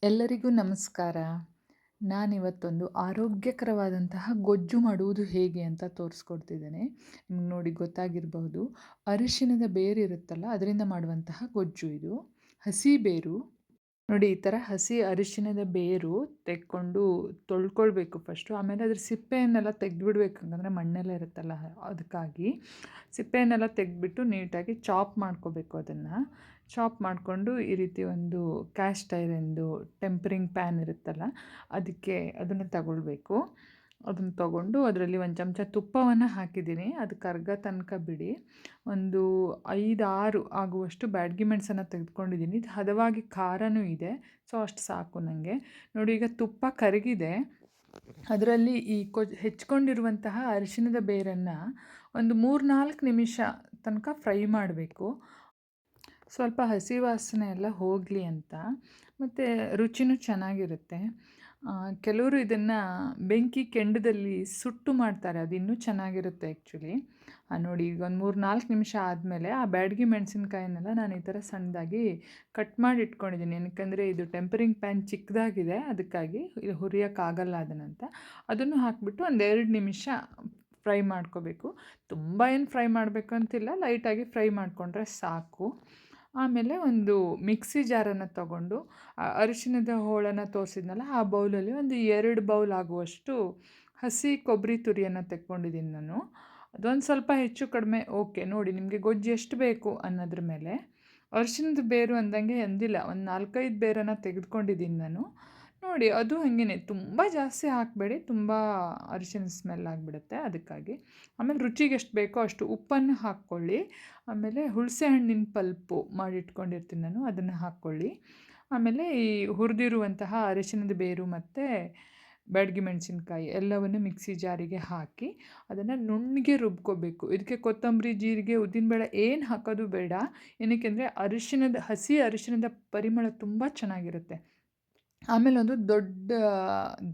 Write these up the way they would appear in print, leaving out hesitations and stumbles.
ಎಲ್ಲರಿಗೂ ನಮಸ್ಕಾರ. ನಾನಿವತ್ತೊಂದು ಆರೋಗ್ಯಕರವಾದಂತಹ ಗೊಜ್ಜು ಮಾಡುವುದು ಹೇಗೆ ಅಂತ ತೋರಿಸ್ಕೊಡ್ತಿದ್ದೇನೆ. ನಿಮ್ಗೆ ನೋಡಿ ಗೊತ್ತಾಗಿರಬಹುದು. ಅರಿಶಿಣದ ಬೇರಿರುತ್ತಲ್ಲ ಅದರಿಂದ ಮಾಡುವಂತಹ ಗೊಜ್ಜು ಇದು. ಹಸಿ ಬೇರು ನೋಡಿ, ಈ ಥರ ಹಸಿ ಅರಿಶಿಣದ ಬೇರು ತೆಕ್ಕೊಂಡು ತೊಳ್ಕೊಳ್ಬೇಕು ಫಸ್ಟು. ಆಮೇಲೆ ಅದ್ರ ಸಿಪ್ಪೆಯನ್ನೆಲ್ಲ ತೆಗೆದ್ಬಿಡ್ಬೇಕು, ಯಾಕಂದರೆ ಮಣ್ಣೆಲ್ಲ ಇರುತ್ತಲ್ಲ ಅದಕ್ಕಾಗಿ. ಸಿಪ್ಪೆಯನ್ನೆಲ್ಲ ತೆಗೆದ್ಬಿಟ್ಟು ನೀಟಾಗಿ ಚಾಪ್ ಮಾಡ್ಕೋಬೇಕು. ಅದನ್ನು ಚಾಪ್ ಮಾಡಿಕೊಂಡು ಈ ರೀತಿ ಒಂದು ಕ್ಯಾಸ್ಟ್ ಐರನ್ದು ಟೆಂಪರಿಂಗ್ ಪ್ಯಾನ್ ಇರುತ್ತಲ್ಲ ಅದಕ್ಕೆ ಅದನ್ನು ತಗೊಳ್ಬೇಕು. ಅದನ್ನು ತೊಗೊಂಡು ಅದರಲ್ಲಿ ಒಂದು ಚಮಚ ತುಪ್ಪವನ್ನು ಹಾಕಿದ್ದೀನಿ. ಅದು ಕರ್ಗೋ ತನಕ ಬಿಡಿ. ಒಂದು 5-6 ಆಗುವಷ್ಟು ಬ್ಯಾಡಗಿ ಮೆಣಸನ್ನು ತೆಗೆದುಕೊಂಡಿದ್ದೀನಿ. ಇದು ಹದವಾಗಿ ಖಾರನೂ ಇದೆ, ಸೊ ಅಷ್ಟು ಸಾಕು ನನಗೆ. ನೋಡಿ, ಈಗ ತುಪ್ಪ ಕರಗಿದೆ. ಅದರಲ್ಲಿ ಈ ಹೆಚ್ಕೊಂಡಿರುವಂತಹ ಅರಿಶಿಣದ ಬೇರನ್ನು ಒಂದು 3-4 ನಿಮಿಷ ತನಕ ಫ್ರೈ ಮಾಡಬೇಕು. ಸ್ವಲ್ಪ ಹಸಿ ವಾಸನೆ ಎಲ್ಲ ಹೋಗಲಿ ಅಂತ, ಮತ್ತು ರುಚಿನೂ ಚೆನ್ನಾಗಿರುತ್ತೆ. ಕೆಲವರು ಇದನ್ನು ಬೆಂಕಿ ಕೆಂಡದಲ್ಲಿ ಸುಟ್ಟು ಮಾಡ್ತಾರೆ, ಅದು ಇನ್ನೂ ಚೆನ್ನಾಗಿರುತ್ತೆ ಆ್ಯಕ್ಚುಲಿ. ನೋಡಿ, ಈಗ ಒಂದು 3-4 ನಿಮಿಷ ಆದಮೇಲೆ ಆ ಬ್ಯಾಡಗಿ ಮೆಣಸಿನ್ಕಾಯಿನೆಲ್ಲ ನಾನು ಈ ಥರ ಸಣ್ಣದಾಗಿ ಕಟ್ ಮಾಡಿ ಇಟ್ಕೊಂಡಿದ್ದೀನಿ. ಏನಕ್ಕೆಂದರೆ ಇದು ಟೆಂಪರಿಂಗ್ ಪ್ಯಾನ್ ಚಿಕ್ಕದಾಗಿದೆ, ಅದಕ್ಕಾಗಿ ಇದು ಹುರಿಯೋಕ್ಕಾಗಲ್ಲ ಅದನ್ನಂತ. ಅದನ್ನು ಹಾಕಿಬಿಟ್ಟು ಒಂದು 2 ನಿಮಿಷ ಫ್ರೈ ಮಾಡ್ಕೋಬೇಕು. ತುಂಬ ಏನು ಫ್ರೈ ಮಾಡಬೇಕು ಅಂತಿಲ್ಲ, ಲೈಟಾಗಿ ಫ್ರೈ ಮಾಡಿಕೊಂಡ್ರೆ ಸಾಕು. ಆಮೇಲೆ ಒಂದು ಮಿಕ್ಸಿ ಜಾರನ್ನು ತಗೊಂಡು ಅರಿಶಿಣದ ಹೋಳನ್ನು ತೋರಿಸಿದ್ನಲ್ಲ ಆ ಬೌಲಲ್ಲಿ ಒಂದು 2 ಬೌಲ್ ಆಗುವಷ್ಟು ಹಸಿ ಕೊಬ್ಬರಿ ತುರಿಯನ್ನು ತೆಕ್ಕೊಂಡಿದ್ದೀನಿ ನಾನು. ಅದೊಂದು ಸ್ವಲ್ಪ ಹೆಚ್ಚು ಕಡಿಮೆ ಓಕೆ. ನೋಡಿ, ನಿಮಗೆ ಗೊಜ್ಜು ಎಷ್ಟು ಬೇಕು ಅನ್ನೋದ್ರ ಮೇಲೆ. ಅರಿಶಿಣದ ಬೇರು ಅಂದಂಗೆ ಎಂದಿಲ್ಲ, ಒಂದು 4-5 ಬೇರನ್ನು ತೆಗೆದುಕೊಂಡಿದ್ದೀನಿ ನಾನು. ನೋಡಿ, ಅದು ಹಾಗೇ ತುಂಬ ಜಾಸ್ತಿ ಹಾಕಬೇಡಿ, ತುಂಬ ಅರಿಶಿಣದ ಸ್ಮೆಲ್ ಆಗಿಬಿಡುತ್ತೆ, ಅದಕ್ಕಾಗಿ. ಆಮೇಲೆ ರುಚಿಗೆ ಎಷ್ಟು ಬೇಕೋ ಅಷ್ಟು ಉಪ್ಪನ್ನು ಹಾಕ್ಕೊಳ್ಳಿ. ಆಮೇಲೆ ಹುಣಸೆ ಹಣ್ಣಿನ ಪಲ್ಪು ಮಾಡಿಟ್ಕೊಂಡಿರ್ತೀನಿ ನಾನು, ಅದನ್ನು ಹಾಕ್ಕೊಳ್ಳಿ. ಆಮೇಲೆ ಈ ಹುರಿದಿರುವಂತಹ ಅರಿಶಿಣದ ಬೇರು ಮತ್ತು ಬ್ಯಾಡಗಿ ಮೆಣಸಿನ್ಕಾಯಿ ಎಲ್ಲವನ್ನು ಮಿಕ್ಸಿ ಜಾರಿಗೆ ಹಾಕಿ ಅದನ್ನು ನುಣ್ಣಗೆ ರುಬ್ಕೋಬೇಕು. ಇದಕ್ಕೆ ಕೊತ್ತಂಬರಿ, ಜೀರಿಗೆ, ಉದ್ದಿನಬೇಳೆ ಏನು ಹಾಕೋದು ಬೇಡ. ಏನಕ್ಕೆಂದರೆ ಹಸಿ ಅರಿಶಿಣದ ಪರಿಮಳ ತುಂಬ ಚೆನ್ನಾಗಿರುತ್ತೆ. ಆಮೇಲೆ ಒಂದು ದೊಡ್ಡ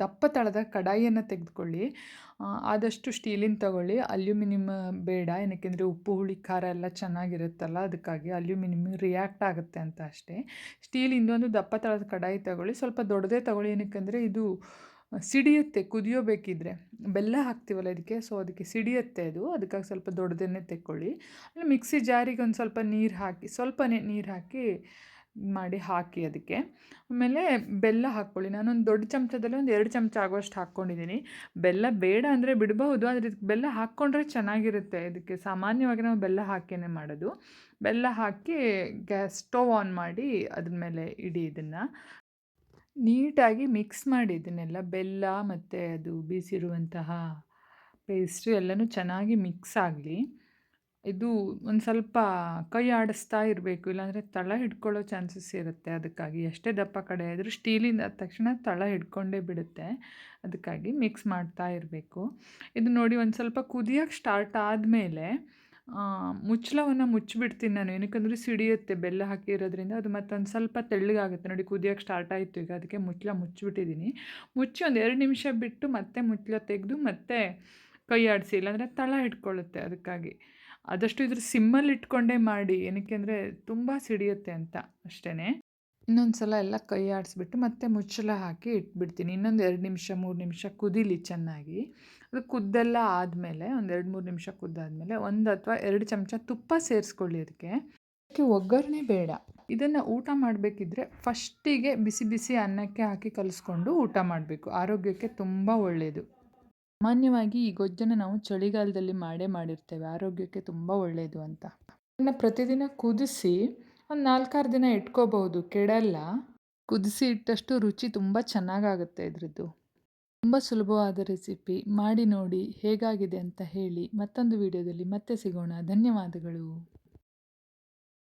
ದಪ್ಪ ತಳದ ಕಡಾಯಿಯನ್ನು ತೆಗೆದುಕೊಳ್ಳಿ. ಆದಷ್ಟು ಸ್ಟೀಲಿನ ತಗೊಳ್ಳಿ, ಅಲ್ಯೂಮಿನಿಯಮ್ ಬೇಡ. ಏನಕ್ಕೆಂದರೆ ಉಪ್ಪು, ಹುಳಿ, ಖಾರ ಎಲ್ಲ ಚೆನ್ನಾಗಿರುತ್ತಲ್ಲ, ಅದಕ್ಕಾಗಿ ಅಲ್ಯೂಮಿನಿಯಮ್ ರಿಯಾಕ್ಟ್ ಆಗುತ್ತೆ ಅಂತ ಅಷ್ಟೇ. ಸ್ಟೀಲಿಂದ ಒಂದು ದಪ್ಪ ತಳದ ಕಡಾಯಿ ತಗೊಳ್ಳಿ, ಸ್ವಲ್ಪ ದೊಡ್ಡದೇ ತಗೊಳ್ಳಿ. ಏನಕ್ಕೆಂದರೆ ಇದು ಸಿಡಿಯುತ್ತೆ ಕುದಿಯೋಬೇಕಿದ್ರೆ, ಬೆಲ್ಲ ಹಾಕ್ತೀವಲ್ಲ ಇದಕ್ಕೆ, ಸೊ ಅದಕ್ಕೆ ಸಿಡಿಯುತ್ತೆ ಅದು, ಅದಕ್ಕಾಗಿ ಸ್ವಲ್ಪ ದೊಡ್ಡದನ್ನೇ ತೆಕ್ಕೊಳ್ಳಿ. ಆಮೇಲೆ ಮಿಕ್ಸಿ ಜಾರಿಗೆ ಒಂದು ಸ್ವಲ್ಪ ನೀರು ಹಾಕಿ, ಸ್ವಲ್ಪನೇ ನೀರು ಹಾಕಿ ಅದಕ್ಕೆ. ಆಮೇಲೆ ಬೆಲ್ಲ ಹಾಕ್ಕೊಳ್ಳಿ. ನಾನೊಂದು ದೊಡ್ಡ ಚಮಚದಲ್ಲಿ ಒಂದು 2 ಚಮಚ ಆಗುವಷ್ಟು ಹಾಕ್ಕೊಂಡಿದ್ದೀನಿ. ಬೆಲ್ಲ ಬೇಡ ಅಂದರೆ ಬಿಡಬಹುದು, ಆದರೆ ಇದಕ್ಕೆ ಬೆಲ್ಲ ಹಾಕ್ಕೊಂಡ್ರೆ ಚೆನ್ನಾಗಿರುತ್ತೆ. ಇದಕ್ಕೆ ಸಾಮಾನ್ಯವಾಗಿ ನಾವು ಬೆಲ್ಲ ಹಾಕೇ ಮಾಡೋದು. ಬೆಲ್ಲ ಹಾಕಿ ಸ್ಟವ್ ಆನ್ ಮಾಡಿ ಅದ್ರ ಮೇಲೆ ಇಡಿ. ಇದನ್ನು ನೀಟಾಗಿ ಮಿಕ್ಸ್ ಮಾಡಿ, ಇದನ್ನೆಲ್ಲ ಬೆಲ್ಲ ಮತ್ತು ಅದು ಬೀಸಿರುವಂತಹ ಪೇಸ್ಟು ಎಲ್ಲನೂ ಚೆನ್ನಾಗಿ ಮಿಕ್ಸ್ ಆಗಲಿ. ಇದು ಒಂದು ಸ್ವಲ್ಪ ಕೈ ಆಡಿಸ್ತಾ ಇರಬೇಕು, ಇಲ್ಲಾಂದರೆ ತಳ ಹಿಡ್ಕೊಳ್ಳೋ ಚಾನ್ಸಸ್ ಇರುತ್ತೆ. ಅದಕ್ಕಾಗಿ ಎಷ್ಟೇ ದಪ್ಪ ಕಡೆ ಆದರೂ ಸ್ಟೀಲಿಂದ ಆದ ತಕ್ಷಣ ತಳ ಹಿಡ್ಕೊಂಡೇ ಬಿಡುತ್ತೆ, ಅದಕ್ಕಾಗಿ ಮಿಕ್ಸ್ ಮಾಡ್ತಾ ಇರಬೇಕು. ಇದು ನೋಡಿ, ಒಂದು ಸ್ವಲ್ಪ ಕುದಿಯೋಕ್ಕೆ ಸ್ಟಾರ್ಟ್ ಆದಮೇಲೆ ಮುಚ್ಚಳವನ್ನು ಮುಚ್ಚಿಬಿಡ್ತೀನಿ ನಾನು. ಏನಕ್ಕೆಂದರೆ ಸಿಡಿಯುತ್ತೆ ಬೆಲ್ಲ ಹಾಕಿರೋದ್ರಿಂದ, ಅದು ಮತ್ತೊಂದು ಸ್ವಲ್ಪ ತೆಳ್ಳಗಾಗುತ್ತೆ. ನೋಡಿ, ಕುದಿಯೋಕ್ಕೆ ಸ್ಟಾರ್ಟ್ ಆಯಿತು ಈಗ, ಅದಕ್ಕೆ ಮುಚ್ಚಿಬಿಟ್ಟಿದ್ದೀನಿ. ಮುಚ್ಚಿ ಒಂದು 2 ನಿಮಿಷ ಬಿಟ್ಟು ಮತ್ತೆ ಮುಚ್ಚಳ ತೆಗೆದು ಮತ್ತೆ ಕೈ ಆಡಿಸಿ, ಇಲ್ಲಾಂದರೆ ತಳ ಹಿಡ್ಕೊಳ್ಳುತ್ತೆ. ಅದಕ್ಕಾಗಿ ಆದಷ್ಟು ಇದ್ರ ಸಿಮ್ಮಲ್ಲಿ ಇಟ್ಕೊಂಡೇ ಮಾಡಿ, ಏನಕ್ಕೆಂದರೆ ತುಂಬ ಸಿಡಿಯುತ್ತೆ ಅಂತ ಅಷ್ಟೇ. ಇನ್ನೊಂದು ಸಲ ಎಲ್ಲ ಕೈ ಆಡಿಸ್ಬಿಟ್ಟು ಮತ್ತೆ ಮುಚ್ಚಳ ಹಾಕಿ ಇಟ್ಬಿಡ್ತೀನಿ. ಇನ್ನೊಂದು 2 ನಿಮಿಷ 3 ನಿಮಿಷ ಕುದೀಲಿ ಚೆನ್ನಾಗಿ. ಅದು ಕುದ್ದೆಲ್ಲ ಆದಮೇಲೆ ಒಂದು 2-3 ನಿಮಿಷ ಕುದ್ದಾದಮೇಲೆ 1 ಅಥವಾ 2 ಚಮಚ ತುಪ್ಪ ಸೇರಿಸ್ಕೊಳ್ಳಿ. ಅದಕ್ಕೆ ಒಗ್ಗರಣೆ ಬೇಡ. ಇದನ್ನು ಊಟ ಮಾಡಬೇಕಿದ್ರೆ ಫಸ್ಟಿಗೆ ಬಿಸಿ ಬಿಸಿ ಅನ್ನಕ್ಕೆ ಹಾಕಿ ಕಲಿಸ್ಕೊಂಡು ಊಟ ಮಾಡಬೇಕು. ಆರೋಗ್ಯಕ್ಕೆ ತುಂಬ ಒಳ್ಳೆಯದು. ಸಾಮಾನ್ಯವಾಗಿ ಈ ಗೊಜ್ಜನ್ನು ನಾವು ಚಳಿಗಾಲದಲ್ಲಿ ಮಾಡಿರ್ತೇವೆ, ಆರೋಗ್ಯಕ್ಕೆ ತುಂಬ ಒಳ್ಳೆಯದು ಅಂತ. ಇದನ್ನು ಪ್ರತಿದಿನ ಕುದಿಸಿ ಒಂದು 4-6 ದಿನ ಇಟ್ಕೋಬಹುದು, ಕೆಡಲ್ಲ. ಕುದಿಸಿ ಇಟ್ಟಷ್ಟು ರುಚಿ ತುಂಬ ಚೆನ್ನಾಗಾಗುತ್ತೆ ಇದ್ರದ್ದು. ತುಂಬ ಸುಲಭವಾದ ರೆಸಿಪಿ, ಮಾಡಿ ನೋಡಿ ಹೇಗಾಗಿದೆ ಅಂತ ಹೇಳಿ. ಮತ್ತೊಂದು ವಿಡಿಯೋದಲ್ಲಿ ಮತ್ತೆ ಸಿಗೋಣ. ಧನ್ಯವಾದಗಳು.